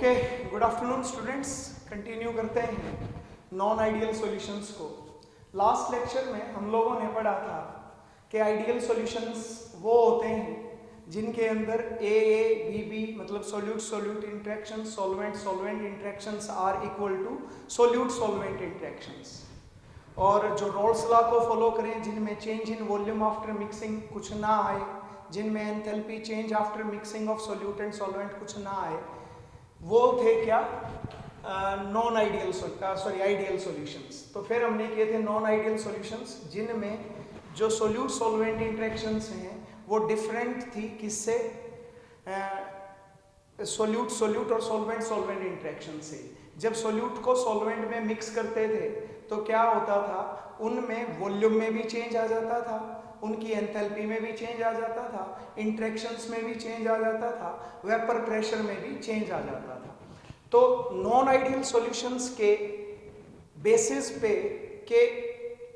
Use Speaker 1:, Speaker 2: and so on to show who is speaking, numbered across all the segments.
Speaker 1: Okay, good afternoon students. Continue करते हैं non ideal solutions को। लास्ट लेक्चर में हम लोगों ने पढ़ा था कि आइडियल सॉल्यूशंस वो होते हैं जिनके अंदर ए बी बी मतलब solute solute interaction, solvent solvent interactions are equal to solute solvent interactions, और जो रोल्स लॉ को फॉलो करें, जिनमें change in volume after mixing कुछ ना आए, जिनमें enthalpy change after mixing of solute and solvent कुछ ना आए, वो थे क्या? Non ideal ideal solutions. तो फिर हमने किए थे नॉन आइडियल सॉल्यूशंस जिनमें जो सोल्यूट सॉल्वेंट इंटरेक्शंस हैं वो डिफरेंट थी किससे? सोल्यूट सोल्यूट और सॉल्वेंट सॉल्वेंट इंटरेक्शन से। जब सोल्यूट को सॉल्वेंट में मिक्स करते थे तो क्या होता था? उनमें वॉल्यूम में भी चेंज आ जाता था, उनकी एंथैल्पी में भी चेंज आ जाता था, इंटरेक्शंस में भी चेंज आ जाता था, वेपर प्रेशर में भी चेंज आ जाता था। तो नॉन आइडियल सॉल्यूशंस के बेसिस पे के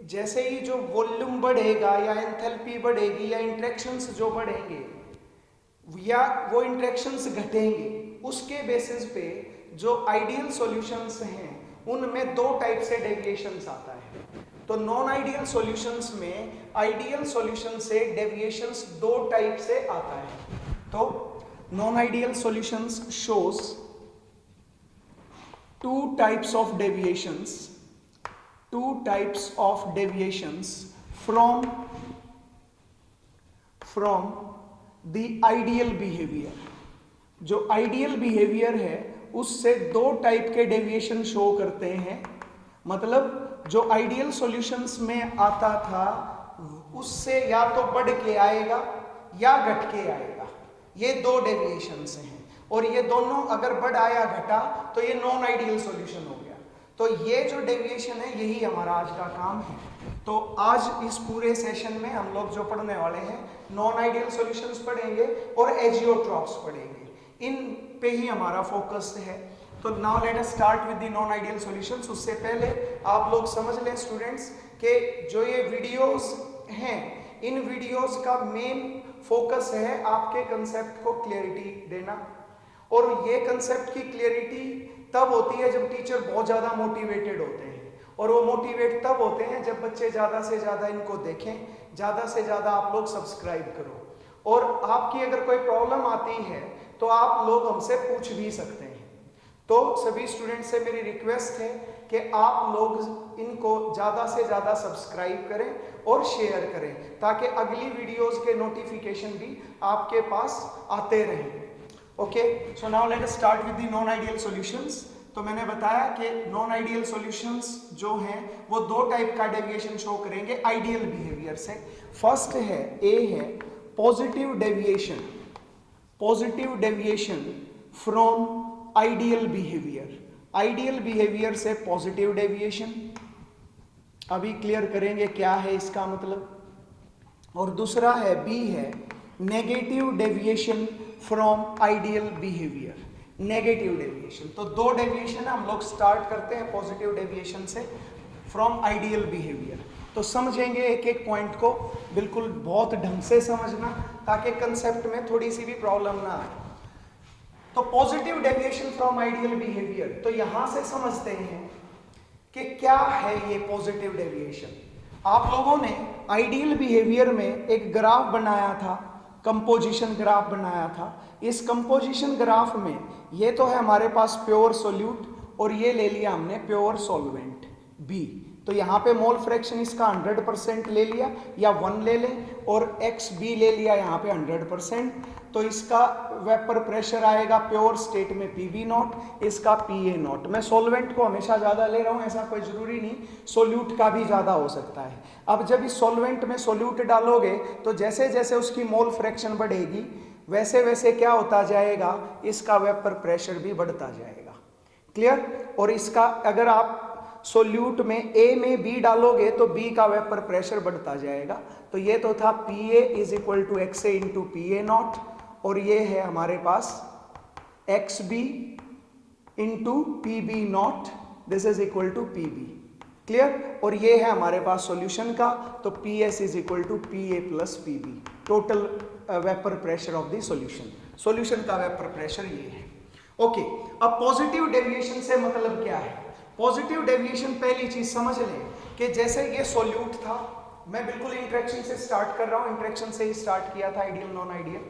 Speaker 1: जैसे ही जो वॉल्यूम बढ़ेगा या एंथैल्पी बढ़ेगी या इंटरेक्शंस जो बढ़ेंगे या वो इंटरेक्शंस घटेंगे, उसके बेसिस पे जो आइडियल सॉल्यूशंस हैं उनमें दो टाइप से डेविएशंस आता है। तो नॉन आइडियल सॉल्यूशंस में आइडियल सॉल्यूशन से डेविएशंस दो टाइप से आता है। तो non ideal solutions shows two types of deviations from the ideal behavior। जो आइडियल बिहेवियर है उससे दो टाइप के डेविएशन शो करते हैं। मतलब जो आइडियल सॉल्यूशंस में आता था उससे या तो बढ़ के आएगा या घट के आएगा। ये दो डेविएशंस हैं, और ये दोनों अगर बढ़ आया घटा तो ये नॉन आइडियल सॉल्यूशन हो गया। तो ये जो डेविएशन है यही हमारा आज का काम है। तो आज इस पूरे सेशन में हम लोग जो पढ़ने वाले हैं नॉन आइडियल सॉल्यूशंस पढ़ेंगे और एजियोट्रॉप्स पढ़ेंगे। इन पे ही हमारा फोकस है। तो now let us start with the non ideal solutions. उससे पहले आप लोग समझ लें स्टूडेंट्स कि जो ये वीडियोस हैं, इन वीडियोस का मेन फोकस है आपके कंसेप्ट को क्लियरिटी देना। और ये कंसेप्ट की क्लियरिटी तब होती है जब टीचर बहुत ज़्यादा मोटिवेटेड होते हैं, और वो मोटिवेट तब होते हैं जब बच्चे ज़्यादा से ज़्यादा इनको देखें, ज़्यादा से ज़्यादा आप लोग सब्सक्राइब करो। और आपकी अगर कोई प्रॉब्लम आती है तो आप लोग हमसे पूछ भी सकते हैं। तो सभी स्टूडेंट्स से मेरी रिक्वेस्ट है कि आप लोग इनको ज़्यादा से ज़्यादा सब्सक्राइब करें और शेयर करें, ताकि अगली वीडियोज़ के नोटिफिकेशन भी आपके पास आते रहें। Okay, so now let us start with the non ideal solutions. तो मैंने बताया कि नॉन आइडियल सॉल्यूशंस जो हैं वो दो टाइप का डेविएशन शो करेंगे आइडियल बिहेवियर से। फर्स्ट है, ए है positive deviation from ideal behaviour. Ideal behaviour से पॉजिटिव डेविएशन, अभी क्लियर करेंगे क्या है इसका मतलब। और दूसरा है, बी है negative deviation from ideal behaviour. Negative deviation, तो दो डेविएशन हम लोग स्टार्ट करते हैं पॉजिटिव डेविएशन से फ्रॉम आइडियल बिहेवियर। तो समझेंगे एक एक पॉइंट को, बिल्कुल बहुत ढंग से समझना ताकि कंसेप्ट में थोड़ी सी भी प्रॉब्लम ना आए। तो positive deviation from ideal behaviour, तो यहां से समझते हैं कि क्या है ये पॉजिटिव डेविएशन। आप लोगों ने आइडियल बिहेवियर में एक ग्राफ बनाया था, कंपोजिशन ग्राफ बनाया था। इस कंपोजिशन ग्राफ में ये तो है हमारे पास प्योर सोल्यूट, और ये ले लिया हमने प्योर सॉल्वेंट बी। तो यहाँ पे मोल फ्रैक्शन इसका 100% ले लिया या 1 ले लें, और एक्स बी ले लिया यहाँ पे 100%। तो इसका वेपर प्रेशर आएगा प्योर स्टेट में पीवी नॉट, इसका पीए नॉट। मैं सॉल्वेंट को हमेशा ज़्यादा ले रहा हूँ, ऐसा कोई ज़रूरी नहीं, सोल्यूट का भी ज़्यादा हो सकता है। अब जब इस सॉल्वेंट में सोल्यूट डालोगे तो जैसे जैसे उसकी मोल फ्रैक्शन बढ़ेगी वैसे वैसे क्या होता जाएगा, इसका वेपर प्रेशर भी बढ़ता जाएगा। क्लियर? और इसका अगर आप सोल्यूट में ए में बी डालोगे तो बी का वेपर प्रेशर बढ़ता जाएगा। तो ये तो था P A is equal to X A into P A naught, और ये है हमारे पास X B into P B naught, this is equal to P B. Clear? और ये है हमारे पास सॉल्यूशन का, तो P S is equal to P A plus P B, total vapour pressure of the solution. Solution का vapour pressure ये है। ओके, अब पॉजिटिव डेविएशन से मतलब क्या है? पॉजिटिव डेविएशन पहली चीज समझ लें कि जैसे ये सोल्यूट था, मैं बिल्कुल इंटरेक्शन से स्टार्ट कर रहा हूं, इंटरेक्शन से ही स्टार्ट किया था, आइडियल नॉन आइडियल।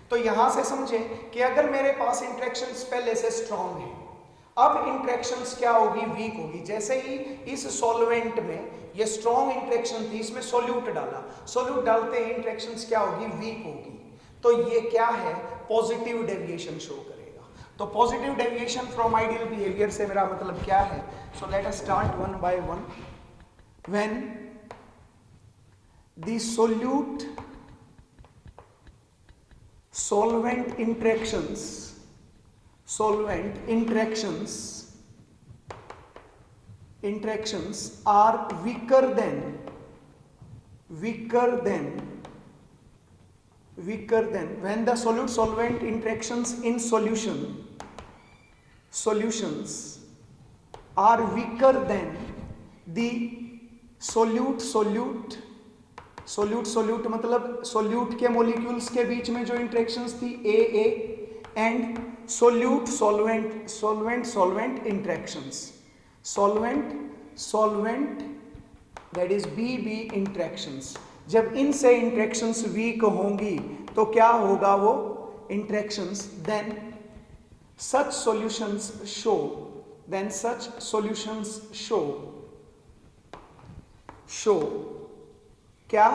Speaker 1: तो यहां से समझें कि अगर मेरे पास इंटरेक्शंस पहले से स्ट्रांग है, अब इंटरेक्शंस क्या होगी? वीक होगी। जैसे ही इस सॉल्वेंट में ये स्ट्रांग इंटरेक्शन थी, इसमें सोल्यूट डाला, सोल्यूट डालते ही इंटरेक्शंस क्या होगी? वीक होगी। तो ये क्या है? पॉजिटिव डेविएशन शो करेगा। तो positive deviation from ideal behaviour से मेरा मतलब क्या है? So let us start one by one. When the solute solvent interactions are weaker than when the solute solvent interactions in solutions are weaker than the solute मतलब solute के molecules के बीच में जो इंटरेक्शंस थी A and solute solvent interactions, solvent that is B interactions. जब इनसे interactions weak होंगी तो क्या होगा? वो interactions then such solutions show क्या?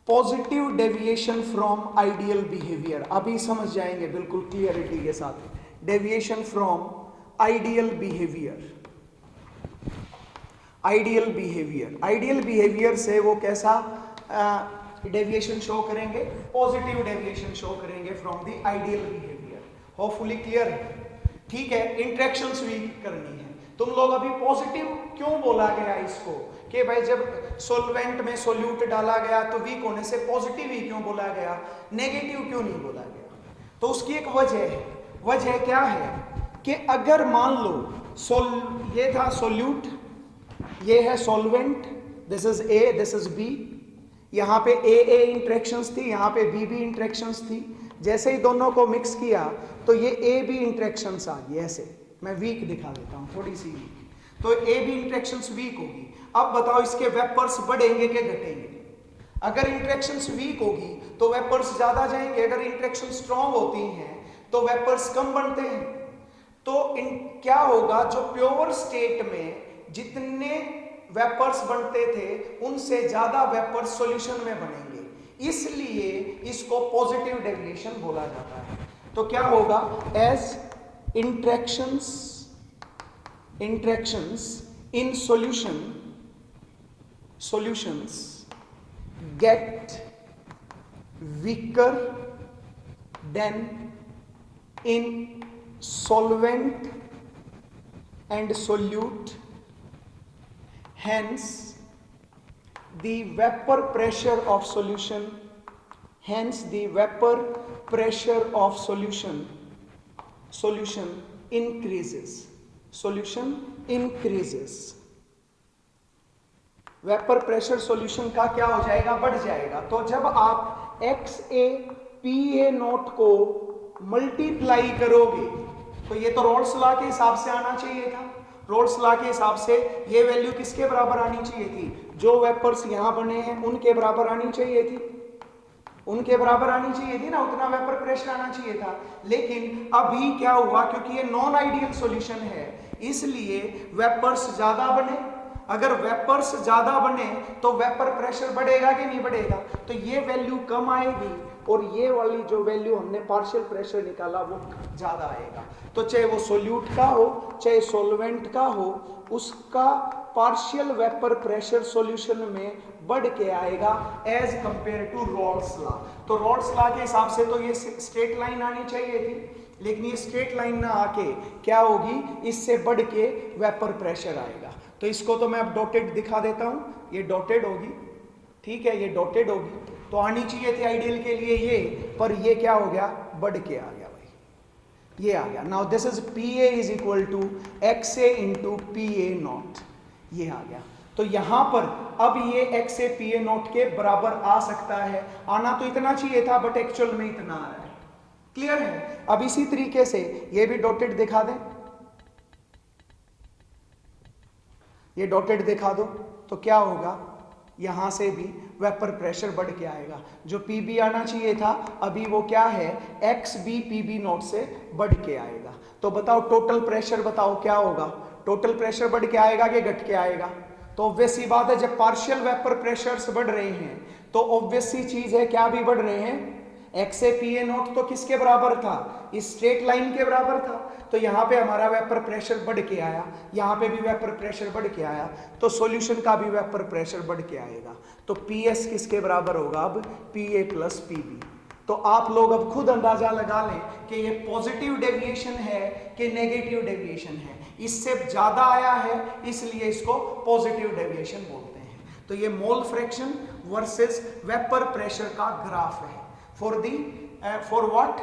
Speaker 1: Positive deviation from ideal behaviour. अभी समझ जाएंगे बिल्कुल क्लियरिटी के साथ। डेविएशन फ्रॉम आइडियल बिहेवियर से वो कैसा डेविएशन शो करेंगे? पॉजिटिव डेविएशन शो करेंगे from the ideal behaviour. Hopefully clear है? ठीक है, इंटरेक्शंस वीक करनी है। तुम लोग अभी पॉजिटिव क्यों बोला गया इसको कि भाई जब सॉल्वेंट में सोल्यूट डाला गया तो वीक होने से पॉजिटिव ही क्यों बोला गया, नेगेटिव क्यों नहीं बोला गया? तो उसकी एक वजह है। वजह क्या है कि अगर मान लो ये था सोल्यूट, ये है solvent, this is A, this is B, यहाँ पे ए इंटरेक्शंस थी, यहाँ पे बी इंटरेक्शंस थी। जैसे ही दोनों को मिक्स किया तो ये ए बी इंटरेक्शंस आ गई। ऐसे मैं वीक दिखा देता हूँ, थोड़ी सी वीक, तो ए बी इंटरेक्शंस वीक होगी। अब बताओ इसके वेपर्स बढ़ेंगे कि घटेंगे? अगर इंटरेक्शंस वीक होगी तो वेपर्स ज्यादा जाएंगे, अगर इंटरेक्शन स्ट्रांग होती हैं तो वेपर्स कम बनते हैं। तो क्या होगा? जो प्योर स्टेट में जितने वेपर्स बनते थे उनसे ज्यादा वेपर्स सॉल्यूशन में बनेंगे, इसलिए इसको पॉजिटिव डेविएशन बोला जाता है। तो क्या होगा? As interactions in solutions get weaker than in solvent and solute, hence the vapor pressure of solution solution increases। Vapour pressure solution का क्या हो जाएगा? बढ़ जाएगा। तो जब आप XaPA0 को मल्टीप्लाई करोगे तो ये तो रोल्स लॉ के हिसाब से आना चाहिए था। रोल्स लॉ के हिसाब से ये वैल्यू किसके बराबर आनी चाहिए थी? जो वेपर्स यहां बने हैं उनके बराबर आनी चाहिए थी, उनके बराबर आनी चाहिए थी ना, उतना वेपर प्रेशर आना चाहिए था। लेकिन अभी क्या हुआ? क्योंकि ये नॉन आइडियल सॉल्यूशन है इसलिए वेपर्स ज्यादा बने। अगर वेपर्स ज्यादा बने तो वेपर प्रेशर बढ़ेगा कि नहीं बढ़ेगा? तो ये वैल्यू कम आएगी और ये वाली जो वैल्यू हमने पार्शियल प्रेशर निकाला वो ज्यादा आएगा। तो चाहे वो सोल्यूट का हो चाहे सॉल्वेंट का हो, उसका पार्शियल वेपर प्रेशर सॉल्यूशन में बढ़ के आएगा as compare to Raoult's law. तो रोल्स लॉ के हिसाब से तो ये स्ट्रेट लाइन आनी चाहिए थी, लेकिन ये स्ट्रेट लाइन ना आके क्या होगी? इससे बढ़ के वेपर प्रेशर आएगा। तो इसको तो मैं अब डॉटेड दिखा देता हूं, ये डॉटेड होगी, ठीक है, ये डॉटेड होगी। तो आनी चाहिए थी आइडियल के लिए ये, पर ये क्या हो गया? बढ़ के आ गया भाई, ये आ गया। Now this is PA is equal to XA into PA0, ये आ गया। तो यहां पर अब ये XaPA0 के बराबर आ सकता है। आना तो इतना चाहिए था बट एक्चुअल में इतना आ रहा है। क्लियर है? अब इसी तरीके से ये भी डॉटेड दिखा दें, ये डॉटेड दिखा दो, तो क्या होगा, यहां से भी वेपर प्रेशर बढ़ के आएगा। जो पीबी आना चाहिए था अभी वो क्या है, एक्स बी पीबी नॉट से बढ़ के आएगा। तो बताओ टोटल प्रेशर बताओ क्या होगा, टोटल प्रेशर बढ़ के आएगा कि घट के आएगा? तो ऑब्वियस सी बात है, जब पार्शियल वेपर प्रेशर्स बढ़ रहे हैं तो ऑब्वियस सी चीज है क्या भी बढ़ रहे हैं, x A P A not तो किसके बराबर था, इस स्ट्रेट लाइन के बराबर था। तो यहाँ पे हमारा वेपर प्रेशर बढ़ के आया, यहाँ पे भी वेपर प्रेशर बढ़ के आया, तो सॉल्यूशन का भी वेपर प्रेशर बढ़ के आएगा। तो पी एस किसके बराबर होगा अब, P A plus P B. तो आप लोग अब खुद अंदाजा लगा लें कि ये पॉजिटिव डेविएशन है कि नेगेटिव डेविएशन है। इससे ज्यादा आया है इसलिए इसको पॉजिटिव डेविएशन बोलते हैं। तो ये mole fraction versus vapour pressure का ग्राफ है for what,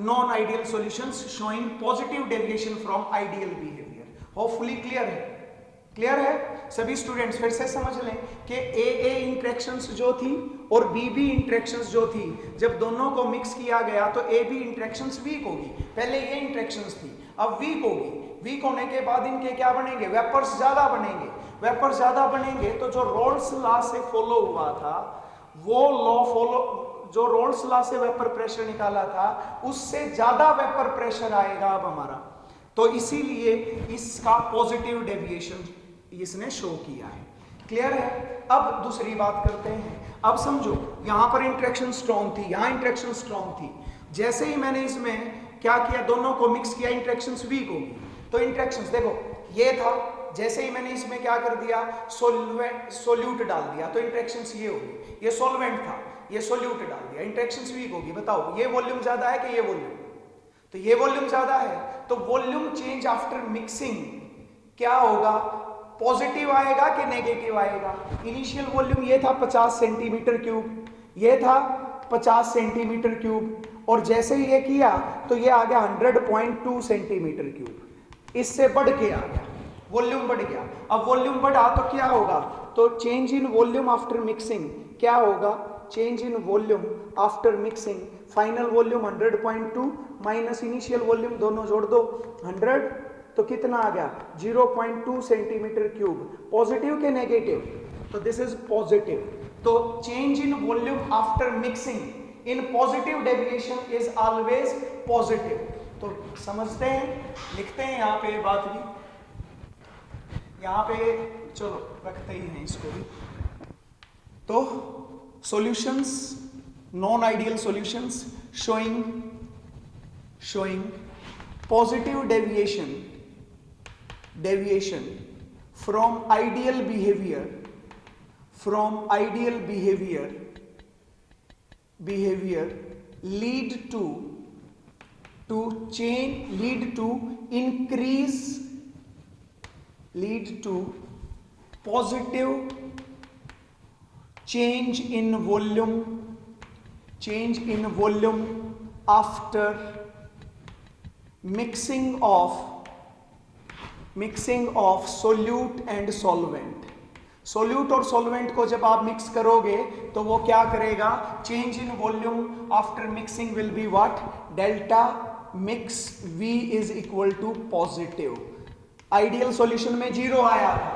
Speaker 1: non-ideal solutions showing positive deviation from ideal behavior. Hopefully clear है सभी स्टूडेंट्स? फिर से समझ लें कि ए इंटरेक्शंस जो थी और बी इंटरेक्शंस जो थी, जब दोनों को मिक्स किया गया तो ए बी इंटरेक्शंस वीक होगी। पहले ये इंटरेक्शंस थी, अब वीक होगी। वीक होने के बाद इनके क्या बनेंगे, वेपर्स ज्यादा बनेंगे। वेपर्स ज्यादा बनेंगे तो जो रोल्स लॉ से फॉलो हुआ था वो लॉ फॉलो, जो रोल्स लॉ से वेपर प्रेशर निकाला था उससे ज्यादा वेपर प्रेशर आएगा अब हमारा। तो इसीलिए इसका पॉजिटिव डेविएशन इसने शो किया है। क्लियर है? अब दूसरी बात करते हैं। अब समझो यहां पर इंटरेक्शन स्ट्रॉन्ग थी, यहां इंटरेक्शन स्ट्रॉन्ग थी। जैसे ही मैंने इसमें क्या किया, दोनों को मिक्स किया, इंटरेक्शंस वीक होगी। तो इंटरेक्शंस देखो ये था, जैसे ही मैंने इसमें क्या कर दिया, सोल्यूट डाल दिया तो इंटरेक्शंस ये होगी। ये सॉल्वेंट था, ये सोल्यूट डाल दिया, इंटरेक्शंस वीक होगी। बताओ ये वॉल्यूम ज्यादा है कि ये वॉल्यूम? तो ये वॉल्यूम ज्यादा है, तो वॉल्यूम चेंज आफ्टर मिक्सिंग क्या होगा, पॉजिटिव आएगा कि नेगेटिव आएगा? इनिशियल वॉल्यूम ये था 50 सेंटीमीटर क्यूब, ये था 50 सेंटीमीटर क्यूब, और जैसे ही ये किया तो ये आ गया 100.2 सेंटीमीटर क्यूब। इससे बढ़ के आ गया, वॉल्यूम बढ़ गया। अब वॉल्यूम बढ़ा तो क्या होगा, तो change in volume after mixing क्या होगा, change in volume after mixing, final volume 100.2 minus initial volume, दोनों जोड़ दो 100, तो कितना आ गया 0.2 सेंटीमीटर क्यूब। पॉजिटिव के नेगेटिव? तो दिस इज पॉजिटिव। तो change in volume after mixing in positive deviation is always positive. तो समझते हैं, लिखते हैं यहाँ पे बात भी, यहाँ पे चलो रखते ही हैं इसको भी। तो solutions, non-ideal solutions showing positive deviation from ideal behavior lead to positive change in volume after mixing of solute and solvent। Solute और सॉल्वेंट को जब आप मिक्स करोगे तो वो क्या करेगा, change in volume after mixing will be what, delta mix V is equal to positive. Ideal solution में 0 आया था,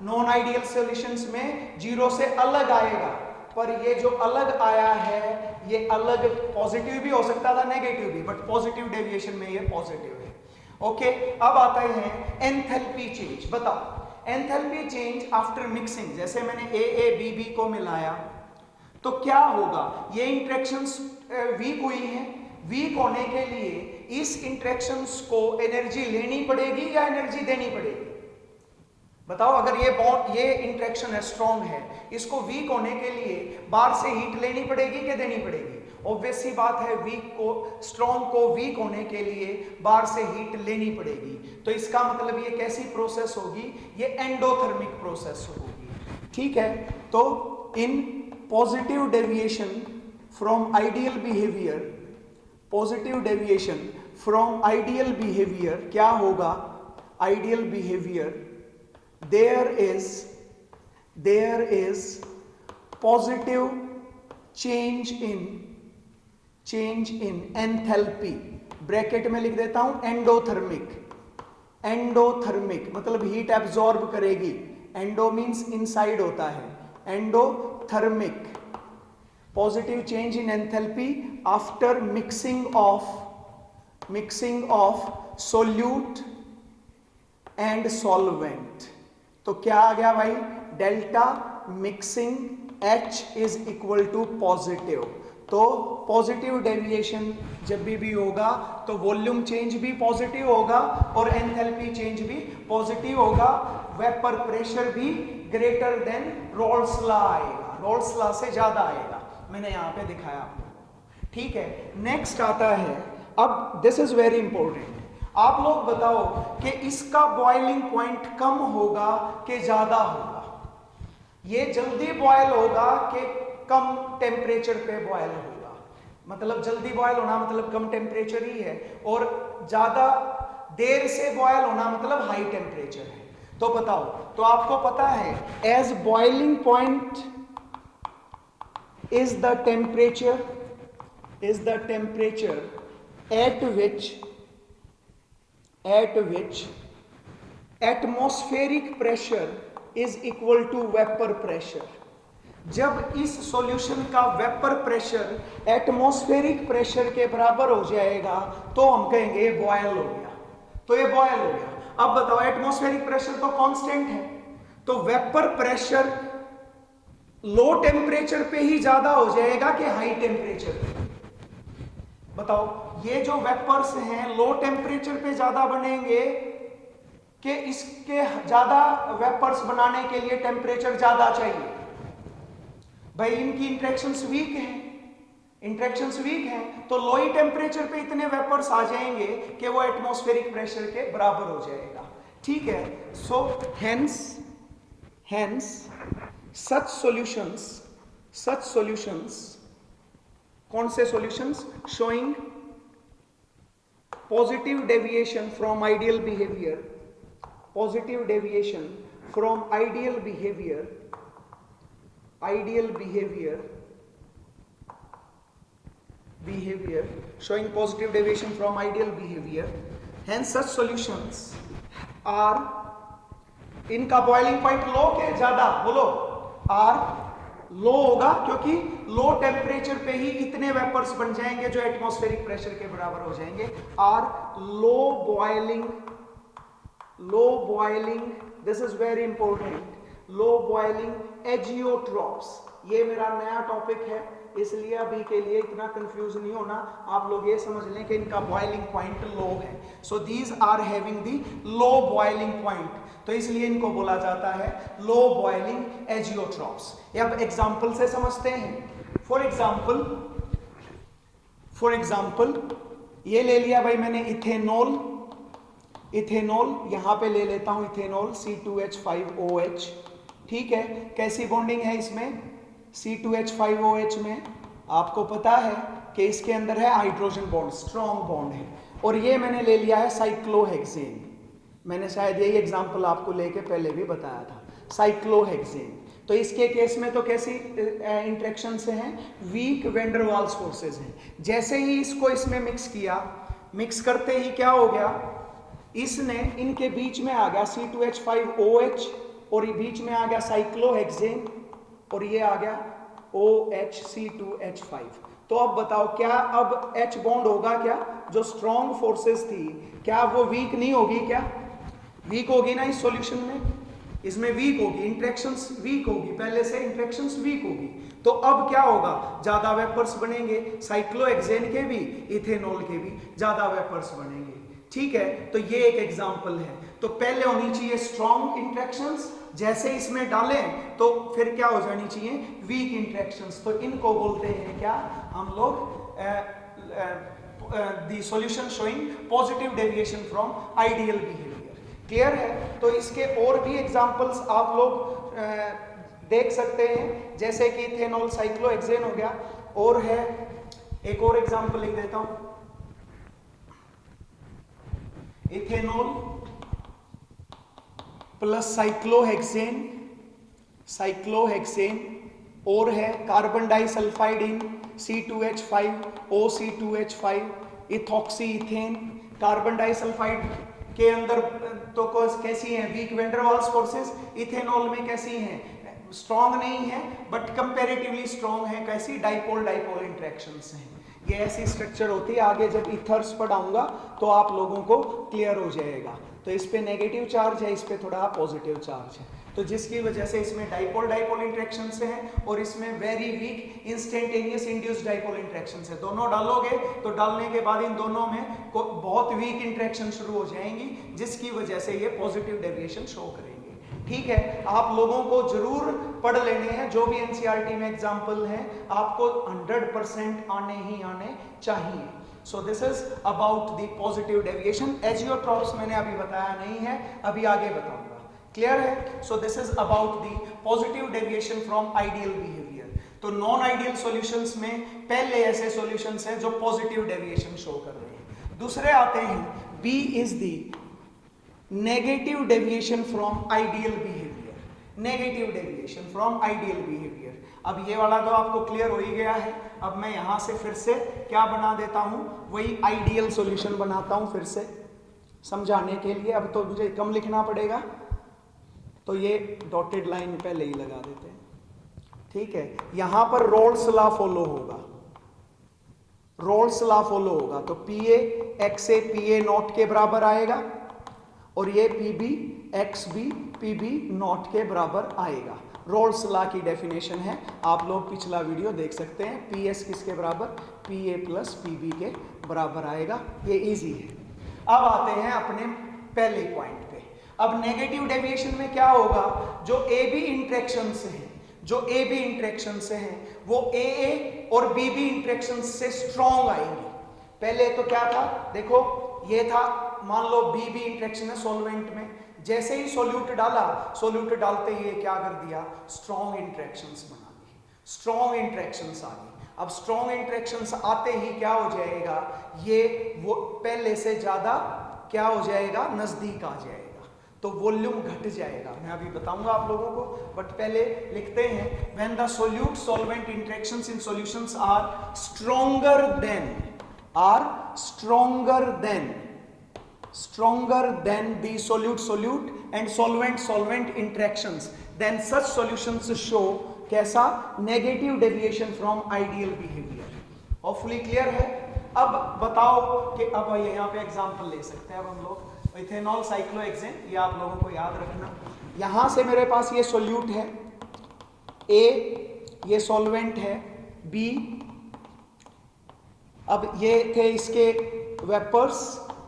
Speaker 1: नॉन आइडियल सॉल्यूशंस में 0 से अलग आएगा, पर ये जो अलग आया है ये अलग पॉजिटिव भी हो सकता था, नेगेटिव भी, बट पॉजिटिव डेविएशन में ये पॉजिटिव है। ओके, अब आते हैं एंथैल्पी चेंज। बताओ एंथैल्पी चेंज आफ्टर मिक्सिंग, जैसे मैंने ए बी को मिलाया तो क्या होगा, ये इंटरेक्शंस वीक हुई हैं, वीक होने के लिए इस इंटरेक्शंस को एनर्जी लेनी पड़ेगी या एनर्जी देनी पड़ेगी? बताओ, अगर ये बॉन्ड, ये इंटरेक्शन है, स्ट्रॉन्ग है, इसको वीक होने के लिए बाहर से हीट लेनी पड़ेगी कि देनी पड़ेगी? ऑब्वियस सी बात है, वीक को, स्ट्रॉन्ग को वीक होने के लिए बाहर से हीट लेनी पड़ेगी। तो इसका मतलब ये कैसी प्रोसेस होगी, ये एंडोथर्मिक प्रोसेस होगी। ठीक है, तो in positive deviation from ideal behaviour, positive deviation from ideal behaviour क्या होगा, ideal behaviour there is positive change in change in enthalpy, bracket में लिख देता हूं एंडोथर्मिक, एंडोथर्मिक मतलब हीट एब्जॉर्ब करेगी, एंडो मींस इनसाइड होता है, endothermic positive change in enthalpy after mixing of solute and solvent. तो क्या आ गया भाई, delta mixing H is equal to positive. तो पॉजिटिव डेविएशन जब भी होगा तो वॉल्यूम चेंज भी पॉजिटिव होगा और एंथैल्पी चेंज भी पॉजिटिव होगा, वेपर प्रेशर भी ग्रेटर देन रोल्स लॉ आएगा, रोल्स लॉ से ज्यादा आएगा, मैंने यहां पे दिखाया आपको। ठीक है, नेक्स्ट आता है, अब दिस इज वेरी इंपॉर्टेंट, आप लोग बताओ कि इसका बॉइलिंग पॉइंट कम होगा कि ज्यादा होगा, ये जल्दी बॉयल होगा कि कम टेम्परेचर पे बॉयल होगा, मतलब जल्दी बॉयल होना मतलब कम टेम्परेचर ही है, और ज्यादा देर से बॉयल होना मतलब हाई टेम्परेचर है। तो बताओ, तो आपको पता है as boiling point is the temperature at which atmospheric pressure is equal to vapor pressure। जब इस सॉल्यूशन का वेपर प्रेशर एटमॉस्फेरिक प्रेशर के बराबर हो जाएगा तो हम कहेंगे ये बॉयल हो गया, तो ये बॉयल हो गया। अब बताओ, एटमॉस्फेरिक प्रेशर तो कांस्टेंट है, तो वेपर प्रेशर लो टेम्परेचर पे ही ज्यादा हो जाएगा कि हाई टेम्परेचर पे? बताओ, ये जो वेपर्स हैं लो टेम्परेचर पे ज्यादा बनेंगे कि इसके ज्यादा वेपर्स बनाने के लिए टेम्परेचर ज्यादा चाहिए? भाई इनकी इंटरेक्शंस वीक हैं, तो लो ही टेम्परेचर पे इतने वेपर्स आ जाएंगे कि वो एटमॉस्फेरिक प्रेशर के बराबर हो जाएगा। ठीक है, सो हेंस such solutions, कौन से solutions? showing positive deviation from ideal behavior, showing positive deviation from ideal behavior, hence such solutions are, इनका बॉइलिंग पॉइंट लो के ज्यादा, बोलो, आर लो होगा क्योंकि लो टेम्परेचर पे ही इतने वेपर्स बन जाएंगे जो एटमॉस्फेरिक प्रेशर के बराबर हो जाएंगे। Are low boiling, this is very important, low boiling azeotropes, ये मेरा नया टॉपिक है इसलिए अभी के लिए इतना कंफ्यूज नहीं होना, आप लोग ये समझ लें कि इनका बॉइलिंग पॉइंट लो है। So these are having the low boiling point, तो इसलिए इनको बोला जाता है लो बॉइलिंग एजियोट्रॉप्स। अब एग्जांपल से समझते हैं। फॉर एग्जांपल ये ले लिया भाई मैंने इथेनॉल, यहां पे ले लेता हूं इथेनॉल C2H5OH। ठीक है, कैसी बॉन्डिंग है इसमें? C2H5OH में आपको पता है कि इसके अंदर है हाइड्रोजन बॉन्ड, स्ट्रॉन्ग बॉन्ड है, और ये मैंने ले लिया है साइक्लोहेक्सेन। मैंने शायद यही एग्जांपल आपको लेके पहले भी बताया था, साइक्लोहेक्सेन। तो इसके केस में तो कैसी इंटरेक्शन से हैं? Weak van der Waals forces हैं। जैसे ही इसको इसमें मिक्स किया, मिक्स करते ही क्या हो गया, इसने इनके बीच में आ गया C2H5OH और ये बीच में आ गया साइक्लोहेक्सेन और ये आ गया OHC2H5। तो अब बताओ, क्या अब H बॉन्ड होगा क्या? जो स्ट्रॉन्ग फोर्सेस थी क्या वो वीक नहीं होगी? क्या वीक होगी ना इस सॉल्यूशन में? इसमें वीक होगी, इंटरेक्शंस वीक होगी, पहले से इंटरेक्शंस वीक होगी। तो अब क्या होगा? ज्यादा वेपर्स बनेंगे, साइक्लोहेक्सेन के भी इथेनॉल के भी ज्यादा वेपर्स बनेंगे। ठीक है, तो ये एक एग्जांपल है। तो पहले होनी चाहिए स्ट्रॉन्ग इंटरेक्शंस, जैसे इसमें डालें तो फिर क्या हो जानी चाहिए? Weak interactions. तो इनको बोलते हैं क्या हम लोग? The solution showing positive deviation from ideal behaviour. Clear है? तो इसके और भी एग्जांपल्स आप लोग देख सकते हैं, जैसे कि इथेनॉल साइक्लोहेक्सेन हो गया, और है एक और एग्जांपल लिख देता हूं, इथेनॉल प्लस साइक्लोहेक्सेन और है carbon disulphide in C2H5 OC2H5 ethoxy ethane. Carbon disulphide के अंदर तो कैसी है, weak van der Waals forces. Ethanol में कैसी हैं, स्ट्रॉन्ग नहीं है बट कंपैरेटिवली स्ट्रॉन्ग है। कैसी, डाइपोल डाइपोल इंटरेक्शंस हैं। ये ऐसी स्ट्रक्चर होती है, आगे जब इथर्स पढ़ाऊंगा तो आप लोगों को क्लियर हो जाएगा। तो इस पे नेगेटिव चार्ज है, इस पे थोड़ा पॉजिटिव चार्ज है, तो जिसकी वजह से इसमें डाइपोल डाइपोल इंटरेक्शन से है और इसमें very weak instantaneous induced dipole interaction है। दोनों डालोगे तो डालने के बाद इन दोनों में बहुत वीक इंटरेक्शन शुरू हो जाएंगी, जिसकी वजह से ये पॉजिटिव डेविएशन शो करेंगे। ठीक है, आप लोगों को जरूर पढ़ लेने हैं, जो भी एनसीईआरटी में एग्जाम्पल हैं आपको 100% आने ही आने चाहिए। So this is about the positive deviation. Azeotrophs मैंने अभी बताया नहीं है, अभी आगे बताऊंगा। क्लियर है? So this is about the positive deviation from ideal behavior. तो नॉन आइडियल सॉल्यूशंस में पहले ऐसे सॉल्यूशंस हैं जो पॉजिटिव डेविएशन शो कर रहे हैं। दूसरे आते हैं, B is the negative deviation from ideal behavior. Negative deviation from ideal behavior. अब ये वाला तो आपको क्लियर हो ही गया है। अब मैं यहां से फिर से क्या बना देता हूं, वही आइडियल सॉल्यूशन बनाता हूं फिर से समझाने के लिए। अब तो मुझे कम लिखना पड़ेगा, तो ये डॉटेड लाइन पहले ही लगा देते हैं। ठीक है, यहां पर रोल्स लॉ फॉलो होगा, रोल्स लॉ फॉलो होगा। तो PA XA PA नॉट के बराबर आएगा और ये PB XB PB नॉट के बराबर आएगा। रोल्स लॉ की डेफिनेशन है, आप लोग पिछला वीडियो देख सकते हैं। PS किसके बराबर, PA प्लस PB के बराबर आएगा। ये इजी है। अब आते हैं अपने पहले पॉइंट पे। अब नेगेटिव डेविएशन में क्या होगा, जो AB इंटरेक्शन से हैं, जो AB इंटरेक्शन से हैं वो AA और BB इंटरेक्शन से स्ट्रॉन्ग आएंगे। पहले तो क्या था, देखो ये था, मान लो BB इंटरेक्शन है सॉल्वेंट में, जैसे ही सोल्यूट डाला, सोल्यूट डालते ही क्या कर दिया, स्ट्रॉन्ग इंटरेक्शंस बना दी, स्ट्रॉन्ग इंटरेक्शंस आ गई। अब स्ट्रॉन्ग इंटरेक्शंस आते ही क्या हो जाएगा, ये वो पहले से ज्यादा क्या हो जाएगा, नजदीक आ जाएगा, तो वॉल्यूम घट जाएगा। मैं अभी बताऊंगा आप लोगों को, बट पहले लिखते हैं, when the solute solvent interactions in solutions are stronger than the solute and solvent interactions, then such solutions show कैसा, negative deviation from ideal behavior. Hopefully clear है। अब बताओ कि अब यहाँ पे एग्जांपल ले सकते हैं। अब हम लोग इथेनॉल साइक्लोहेक्सेन, ये आप लोगों को याद रखना। यहाँ से मेरे पास ये सोल्यूट है A, ये सॉल्वेंट है B, अब ये थे इसके वेपर्स,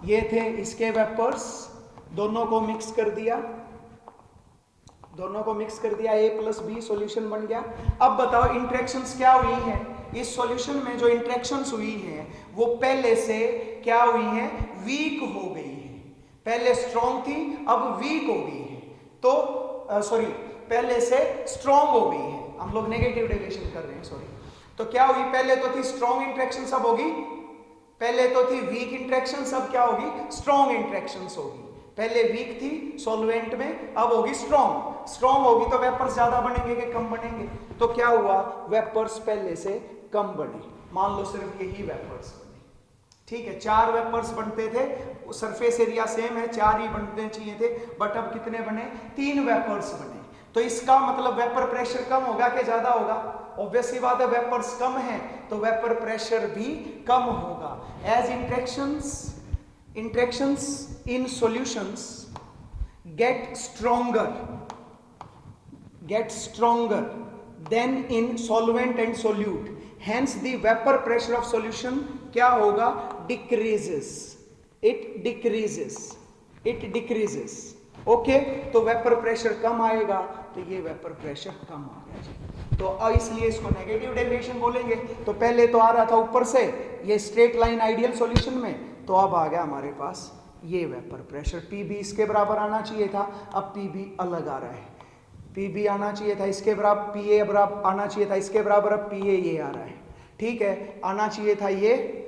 Speaker 1: ये थे इसके वेपर्स, दोनों को मिक्स कर दिया, A प्लस B सॉल्यूशन बन गया। अब बताओ इंटरेक्शंस क्या हुई हैं, इस सॉल्यूशन में जो इंटरेक्शंस हुई हैं वो पहले से क्या हुई हैं, वीक हो गई है। पहले स्ट्रॉन्ग थी, अब वीक हो गई है, तो पहले से स्ट्रॉन्ग हो गई है। हम लोग नेगेटिव डेविएशन कर रहे हैं, तो क्या हुई, पहले तो थी स्ट्रॉन्ग इंटरेक्शन, अब होगी, पहले तो थी वीक इंटरेक्शन, अब क्या होगी, स्ट्रॉन्ग इंटरेक्शन होगी। पहले वीक थी सॉल्वेंट में, अब होगी स्ट्रॉन्ग होगी, तो वेपर्स ज्यादा बनेंगे कि कम बनेंगे, तो क्या हुआ, वेपर्स पहले से कम बने। मान लो सिर्फ यही वेपर्स बने, ठीक है, 4 वेपर्स बनते थे, सरफेस एरिया सेम है, 4 ही बनने चाहिए थे, बट अब कितने बने, 3 वेपर्स बने। तो इसका मतलब वेपर प्रेशर कम होगा कि ज्यादा होगा, ऑब्वियसली बात है, वेपर्स कम है तो वेपर प्रेशर भी कम होगा। As interactions in solutions get stronger than in solvent and solute, hence the vapor pressure of solution क्या होगा, it decreases। ओके, तो वेपर प्रेशर कम आएगा, तो ये वेपर प्रेशर कम आ गया, तो इसलिए इसको नेगेटिव डेविएशन बोलेंगे। तो पहले तो आ रहा था ऊपर से ये स्ट्रेट लाइन आइडियल सॉल्यूशन में, तो अब आ गया हमारे पास ये वेपर प्रेशर, PB इसके बराबर आना चाहिए था, अब PB अलग आ रहा है, PB आना चाहिए था इसके बराबर, PA बराबर आना चाहिए था इसके बराबर, अब PA ये आ रहा है, ठीक है, आना चाहिए था ये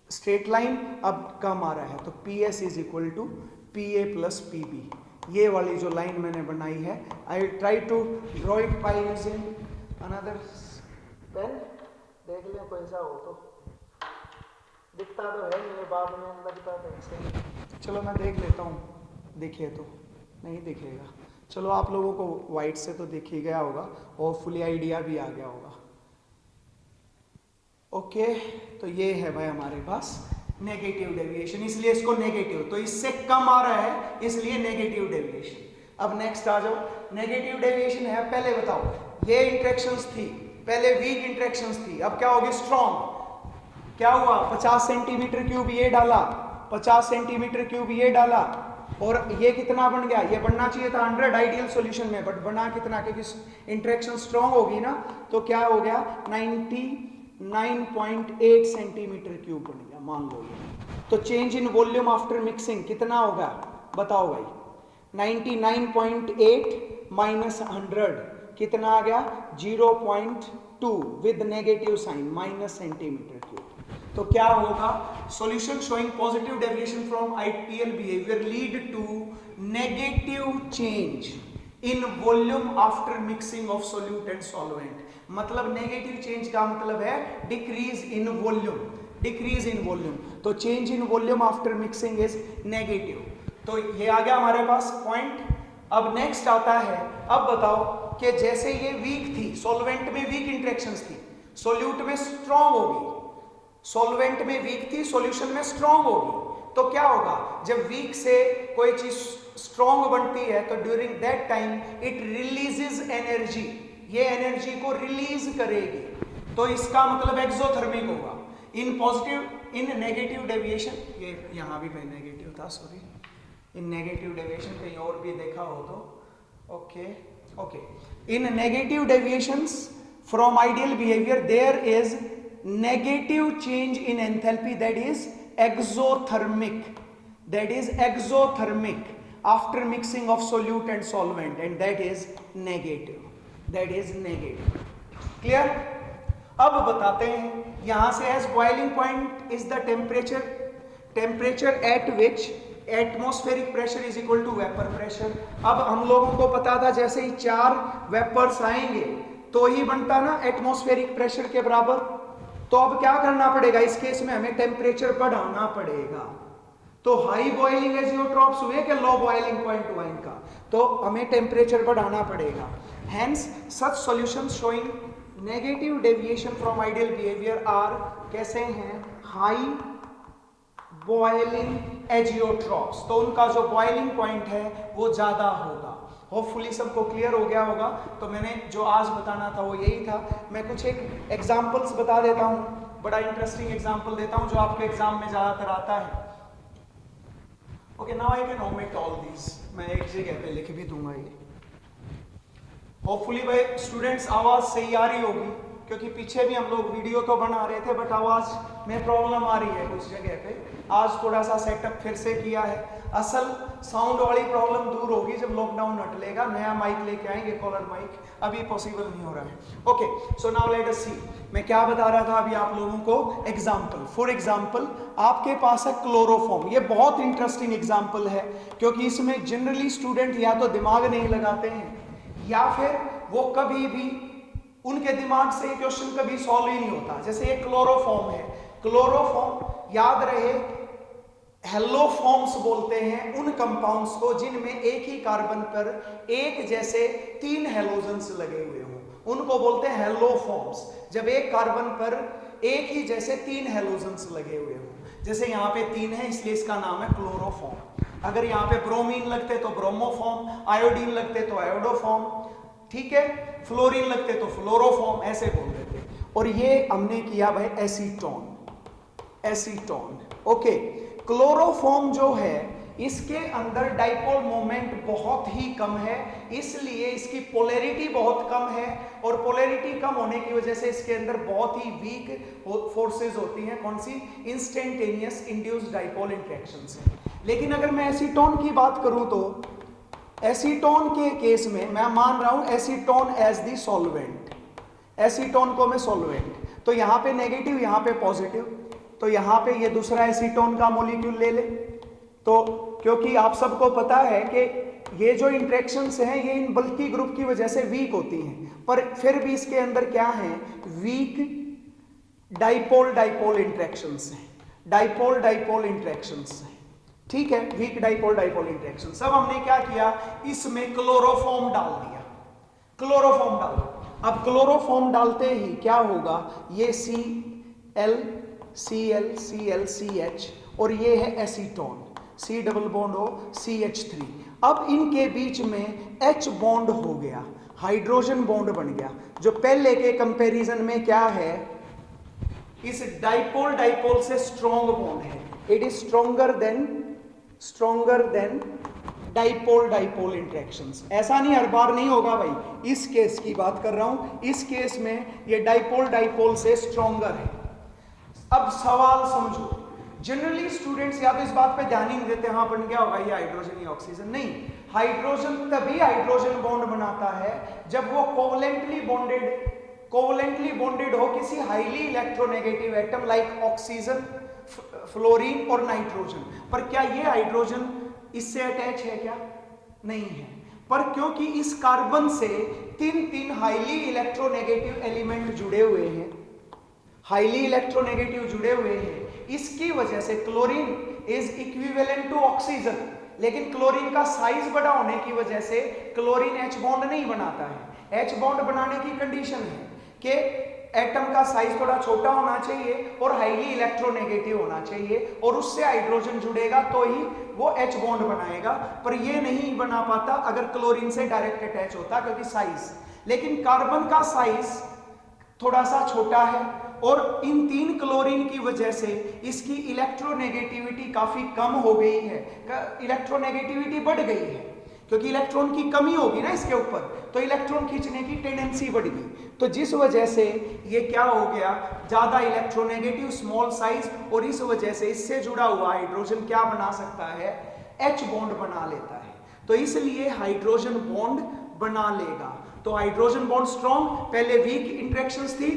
Speaker 1: स्ट्रेट लाइन, अब कम आ रहा है, तो PS is equal to PA plus PB। ये वाली जो लाइन मैंने बनाई है, I try to draw it by using another pen देख ले, कोई सा हो तो दिखता तो है मेरे बाद में लगता तो ऐसे। चलो मैं देख लेता हूँ, दिखे तो नहीं दिखेगा। चलो आप लोगों को वाइट से तो दिख ही गया होगा, होपफुली आइडिया भी आ गया होगा। ओके, तो ये है भाई हमारे पास नेगेटिव डेविएशन, इसलिए इसको नेगेटिव, तो इससे कम आ रहा है इसलिए नेगेटिव डेविएशन। अब नेक्स्ट आ जाओ, नेगेटिव डेविएशन है, पहले बताओ ये इंटरेक्शंस थी, पहले वीक इंटरेक्शंस थी, अब क्या होगी स्ट्रॉन्ग। क्या हुआ, 50 सेंटीमीटर क्यूब ये डाला, 50 सेंटीमीटर क्यूब ये डाला, और ये कितना बन गया, ये बनना चाहिए था 100 आइडियल सॉल्यूशन में, बट बना कितना, क्योंकि इंटरेक्शन स्ट्रॉन्ग होगी ना, तो क्या हो गया 99.8 सेंटीमीटर क्यूब बन गया, मान लो ये। तो change in volume after mixing कितना होगा, बताओ भाई। 99.8 माइनस 100 कितना आ गया, 0.2 with negative sign, minus centimetre cube. तो क्या होगा, solution showing positive deviation from ideal behaviour lead to negative change in volume after mixing of solute and solvent. मतलब नेगेटिव चेंज का मतलब है decrease in volume, decrease in volume, तो change in volume after mixing is negative. तो ये आ गया हमारे पास पॉइंट। अब नेक्स्ट आता है, अब बताओ कि जैसे ये वीक थी, सॉल्वेंट में वीक इंटरेक्शंस थी, सोल्यूट में स्ट्रॉन्ग होगी, सॉल्वेंट में वीक थी, सॉल्यूशन में स्ट्रॉन्ग होगी। तो क्या होगा, जब वीक से कोई चीज स्ट्रॉन्ग बनती है तो during that time it releases energy, ये एनर्जी को रिलीज करेगी, तो इसका मतलब एक्सोथर्मिक होगा। In positive, in negative deviation, ये यहां भी नेगेटिव था, सॉरी, इन नेगेटिव डेविएशन कहीं और भी देखा हो तो okay okay. In negative deviations from ideal behaviour there is negative change in enthalpy, that is exothermic, that is exothermic after mixing of solute and solvent, and that is negative, that is negative. Clear? अब बताते हैं, यहां से as boiling point is the temperature, temperature at which atmospheric pressure is equal to vapor pressure। अब हम लोगों को पता था जैसे ही 4 वेपर्स आएंगे तो ही बनता ना एटमॉस्फेरिक प्रेशर के बराबर। तो अब क्या करना पड़ेगा, इस केस में हमें टेम्परेचर बढ़ाना पड़ेगा। तो हाई बॉइलिंग एजियोट्रॉप्स हुए कि लो बॉइलिंग पॉइंट हुआ इनका, तो हमें टेम्परेचर बढ़ाना पड़ेगा। Hence such solutions showing negative deviation from ideal behaviour are कैसे हैं, हाई बॉइलिंग एजियोट्रॉप्स, तो उनका जो बॉइलिंग पॉइंट है वो ज्यादा होगा। होपफुली सबको क्लियर हो गया होगा। तो मैंने जो आज बताना था वो यही था। मैं कुछ एक एग्जांपल्स बता देता हूँ, बड़ा इंटरेस्टिंग एग्जांपल देता हूँ जो आपके एग्जाम में ज्यादातर आता है। Okay, now I can omit all this, मैं एक जगह पे लिख भी दूंगा ये। होपफुली भाई स्टूडेंट्स आवाज सही आ रही होगी, क्योंकि पीछे भी हम लोग वीडियो तो बना रहे थे बट आवाज में प्रॉब्लम आ रही है कुछ जगह पे। आज थोड़ा सा सेटअप फिर से किया है। असल साउंड वाली प्रॉब्लम दूर होगी जब लॉकडाउन हटेगा, नया माइक लेके आएंगे, कॉलर माइक, अभी पॉसिबल नहीं हो रहा है। Okay, so now let us see, मैं क्या बता रहा था अभी आप लोगों को। एग्जांपल, फॉर एग्जांपल आपके पास है क्लोरोफॉर्म। ये बहुत इंटरेस्टिंग एग्जांपल है क्योंकि इसमें जनरली स्टूडेंट या तो दिमाग नहीं लगाते हैं या फिर वो कभी भी उनके दिमाग से क्वेश्चन कभी सॉल्व ही नहीं होता। जैसे ये क्लोरोफॉर्म है, क्लोरोफॉर्म याद रहे हेलोफॉर्म्स बोलते हैं उन कंपाउंड्स को जिनमें एक ही कार्बन पर एक जैसे 3 हेलोजन्स लगे हुए हों, उनको बोलते हैं हेलोफॉर्म्स। जब एक कार्बन पर एक ही जैसे 3 हेलोजन्स लगे हुए हों, जैसे यहाँ पे 3 है इसलिए इसका नाम है क्लोरोफॉर्म। अगर यहाँ पे ब्रोमीन लगते तो ब्रोमोफॉर्म, आयोडीन लगते तो आयोडोफॉर्म, ठीक है, फ्लोरीन लगते तो फ्लोरोफॉर्म, ऐसे बोल देते। और ये हमने किया भाई एसीटोन, एसीटोन। ओके, क्लोरोफॉर्म जो है इसके अंदर डाइपोल मोमेंट बहुत ही कम है, इसलिए इसकी पोलैरिटी बहुत कम है, और पोलैरिटी कम होने की वजह से इसके अंदर बहुत ही वीक फोर्सेस होती हैं। कौन सी? इंस्टेंटेनियस इंड्यूस्ड डाइपोल इंटरेक्शन से। लेकिन अगर मैं एसीटोन की बात करूं तो एसीटोन के केस में मैं मान रहा हूं acetone as the solvent, acetone को मैं सॉल्वेंट, तो यहां पे नेगेटिव यहां पे पॉजिटिव, तो यहां पे ये दूसरा एसीटोन का मॉलिक्यूल ले ले। तो क्योंकि आप सबको पता है कि ये जो इंटरेक्शंस हैं ये इन बल्की ग्रुप की वजह से वीक होती हैं, पर फिर भी इसके अंदर क्या है, वीक डाइपोल डाइपोल इंटरेक्शंस हैं, डाइपोल डाइपोल इंटरेक्शंस हैं, ठीक है, वीक डाइपोल डाइपोल इंटरेक्शन। सब हमने क्या किया, इसमें क्लोरोफॉर्म डाल दिया, क्लोरोफॉर्म डालो। अब क्लोरोफॉर्म डालते ही क्या होगा, ये Cl Cl Cl CH और ये है acetone, C double bond O CH3। अब इनके बीच में H बॉन्ड हो गया, हाइड्रोजन बॉन्ड बन गया, जो पहले के कंपैरिजन में क्या है, इस डाइपोल डाइपोल से स्ट्रॉन्ग बॉन्ड है, it is stronger than dipole dipole interactions. ऐसा नहीं हर बार नहीं होगा भाई, इस केस की बात कर रहा हूं, इस केस में ये डाइपोल डाइपोल से स्ट्रॉन्गर है। अब सवाल समझो, जनरली स्टूडेंट्स या तो इस बात पे ध्यान ही नहीं देते, हाँ बन गया होगा ये हाइड्रोजन या ऑक्सीजन, नहीं, हाइड्रोजन तभी हाइड्रोजन बॉन्ड बनाता है जब वो कोवलेंटली बॉन्डेड हो किसी highly electronegative atom like oxygen, fluorine और नाइट्रोजन। पर क्या ये हाइड्रोजन इससे अटैच है क्या, नहीं है, पर क्योंकि इस कार्बन से तीन हाईली इलेक्ट्रोनेगेटिव एलिमेंट जुड़े हुए हैं, हाईली इलेक्ट्रोनेगेटिव जुड़े हुए हैं, इसकी वजह से chlorine is equivalent to oxygen, लेकिन क्लोरीन का साइज बड़ा होने की वजह से क्लोरीन H बॉन्ड नहीं बनाता है। H बॉन्ड बनाने की कंडीशन है कि एटम का साइज थोड़ा छोटा होना चाहिए और हाईली इलेक्ट्रोनेगेटिव होना चाहिए, और उससे हाइड्रोजन जुड़ेगा तो ही वो H बॉन्ड बनाएगा, पर ये नहीं बना पाता अगर क्लोरीन से डायरेक्ट अटैच होता, क्योंकि साइज, लेकिन कार्बन का साइज थोड़ा सा छोटा है, और इन तीन क्लोरीन की वजह से इसकी इलेक्ट्रोनेगेटिविटी काफी कम हो गई है, इलेक्ट्रोनेगेटिविटी बढ़ गई है, क्योंकि इलेक्ट्रॉन की कमी होगी ना इसके ऊपर, तो इलेक्ट्रॉन खींचने की टेंडेंसी बढ़ गई, तो जिस वजह से ये क्या हो गया, ज्यादा इलेक्ट्रोनेगेटिव, स्मॉल साइज, और इस वजह से इससे जुड़ा हुआ हाइड्रोजन क्या बना सकता है, H बॉन्ड बना लेता है, तो इसलिए हाइड्रोजन बॉन्ड बना लेगा। तो हाइड्रोजन बॉन्ड स्ट्रॉन्ग, पहले वीक इंटरेक्शंस थी,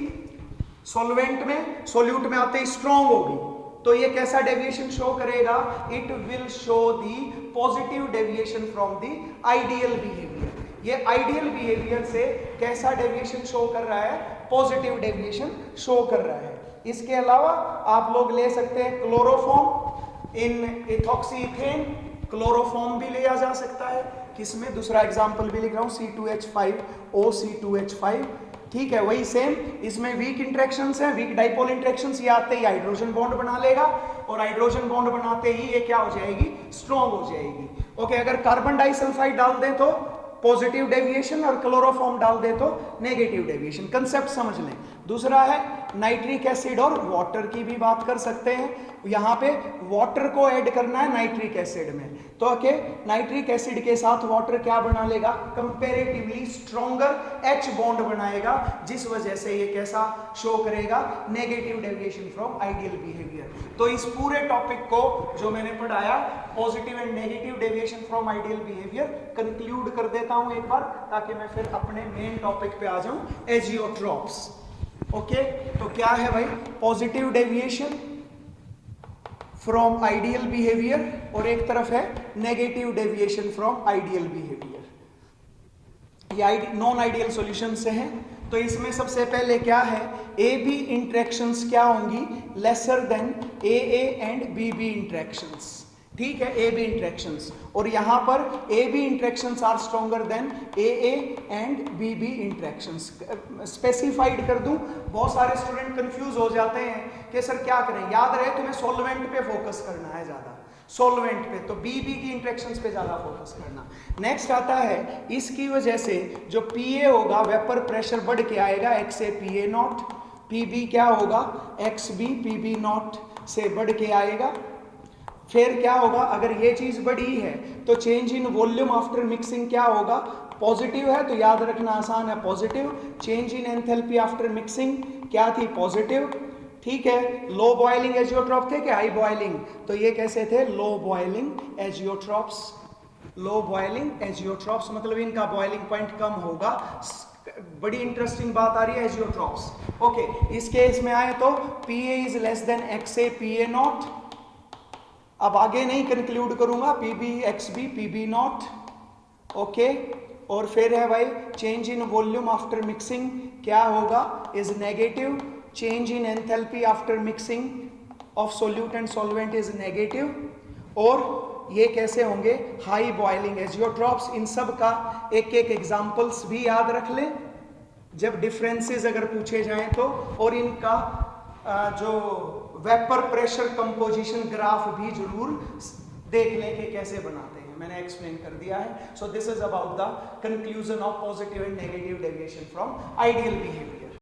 Speaker 1: सॉल्वेंट में, सोल्यूट में आते ही स्ट्रॉन्ग होगी, तो ये कैसा डेविएशन शो करेगा, it will show the positive deviation from the ideal behaviour. ये आइडियल बिहेवियर से कैसा डेविएशन शो कर रहा है, पॉजिटिव डेविएशन शो कर रहा है। इसके अलावा आप लोग ले सकते हैं क्लोरोफॉर्म, इन इथॉक्सीथेन क्लोरोफॉर्म भी लिया जा सकता है, किसमें, दूसरा एग्जांपल भी लिख रहा हूं, C2H5O C2H5, ठीक है, वही सेम, इसमें वीक इंटरेक्शंस हैं, वीक डाइपोल इंटरेक्शंस, ये आते ही हाइड्रोजन बॉन्ड बना लेगा, और हाइड्रोजन बॉन्ड बनाते ही ये क्या हो जाएगी, स्ट्रॉन्ग हो जाएगी। ओके, अगर कार्बन डाइसल्फाइड डाल दें तो पॉजिटिव डेविएशन, और क्लोरोफॉर्म डाल दे तो नेगेटिव डेविएशन, कंसेप्ट समझ लें। दूसरा है नाइट्रिक एसिड और वाटर की भी बात कर सकते हैं, यहाँ पे वाटर को ऐड करना है नाइट्रिक एसिड में, तो ओके, नाइट्रिक एसिड के साथ वाटर क्या बना लेगा, कंपैरेटिवली स्ट्रॉन्गर H बॉन्ड बनाएगा, जिस वजह से ये कैसा शो करेगा, negative deviation from ideal behaviour. तो इस पूरे टॉपिक को जो मैंने पढ़ाया, positive and negative deviation from ideal behaviour, conclude कर देता हूं एक बार, ताकि मैं फिर अपने मेन टॉपिक पे आ जाऊं, एजियोट्रॉप्स। ओके, तो क्या है भाई, positive deviation from ideal behaviour, और एक तरफ है negative deviation from ideal behaviour. ये नॉन आइडियल सॉल्यूशन से हैं, तो इसमें सबसे पहले क्या है, ए बी इंटरेक्शंस क्या होंगी, lesser than A and B interactions, ठीक है, ए बी इंटरेक्शंस, और यहां पर A B interactions are stronger than A and B interactions. Specified कर दूं, बहुत सारे स्टूडेंट कंफ्यूज हो जाते हैं कि सर क्या करें, याद रहे तुम्हें सॉल्वेंट पे फोकस करना है ज्यादा, सॉल्वेंट पे, तो बी की इंटरेक्शंस पे ज्यादा फोकस करना। नेक्स्ट आता है, इसकी वजह से जो पीए होगा, वेपर प्रेशर बढ़ के आएगा, X A PA naught, PB क्या होगा, एक्स बी पीबी नॉट से बढ़ के आएगा। फिर क्या होगा, अगर ये चीज बढ़ी है तो change in volume after mixing क्या होगा, पॉजिटिव है, तो याद रखना आसान है, positive. Change in enthalpy after mixing क्या थी, पॉजिटिव, ठीक है। लो बॉइलिंग एजियोट्रॉप थे कि हाई बॉइलिंग, तो ये कैसे थे, लो बॉइलिंग एजियोट्रॉप्स। लो बॉइलिंग एजियोट्रॉप्स मतलब इनका बॉइलिंग पॉइंट कम होगा। बड़ी इंटरेस्टिंग बात आ रही है एजियोट्रॉप्स। ओके, इस केस में आए तो PA is less than X A PA naught. अब आगे नहीं कंक्लूड करूंगा, PB X B PB naught, okay. और फिर है भाई change in volume after mixing, क्या होगा, is negative. Change in enthalpy after mixing of solute and solvent is negative. और ये कैसे होंगे, हाई बॉइलिंग एजियोट्रॉप्स। इन सब का एक एक एग्जांपल्स भी याद रख ले जब डिफरेंसेस अगर पूछे जाएं तो। और इनका जो वेपर प्रेशर कंपोजिशन ग्राफ भी जरूर देख लें कि कैसे बनाते हैं, मैंने एक्सप्लेन कर दिया है। So this is about the conclusion of positive and negative deviation from ideal behaviour.